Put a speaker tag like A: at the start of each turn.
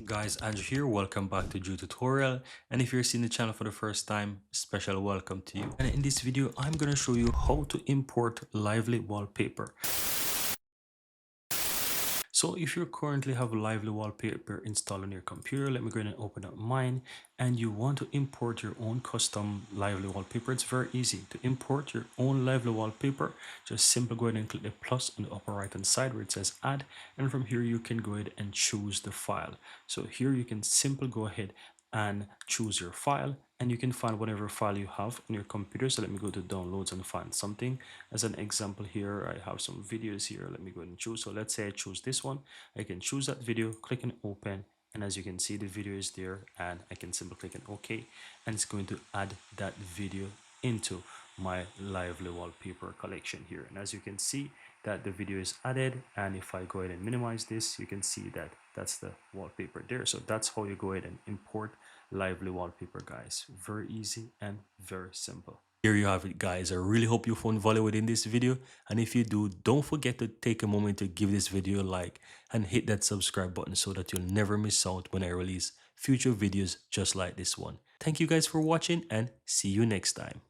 A: Guys, Andrew here. Welcome back to Drew Tutorial. And if you're seeing the channel for the first time, special welcome to you. And in this video, I'm going to show you how to import Lively Wallpaper. So if you currently have Lively Wallpaper installed on your computer, let me go ahead and open up mine, and you want to import your own custom Lively Wallpaper. It's very easy to import your own Lively Wallpaper. Just simply go ahead and click the plus on the upper right hand side where it says add, and from here you can go ahead and choose the file. So here you can simply go ahead and choose your file, and you can find whatever file you have on your computer. So let me go to downloads and find something. As an example here, I have some videos here. Let me go ahead and choose. So let's say I choose this one. I can choose that video, click and open, and as you can see, the video is there, and I can simply click on OK, and it's going to add that video into my Lively Wallpaper collection here. And as you can see, that the video is added, and if I go ahead and minimize this, you can see that that's the wallpaper there. So that's how you go ahead and import Lively Wallpaper, guys. Very easy and very simple. Here you have it, guys. I really hope you found value within this video, and if you do, don't forget to take a moment to give this video a like and hit that subscribe button so that you'll never miss out when I release future videos just like this one. Thank you guys for watching, and see you next time.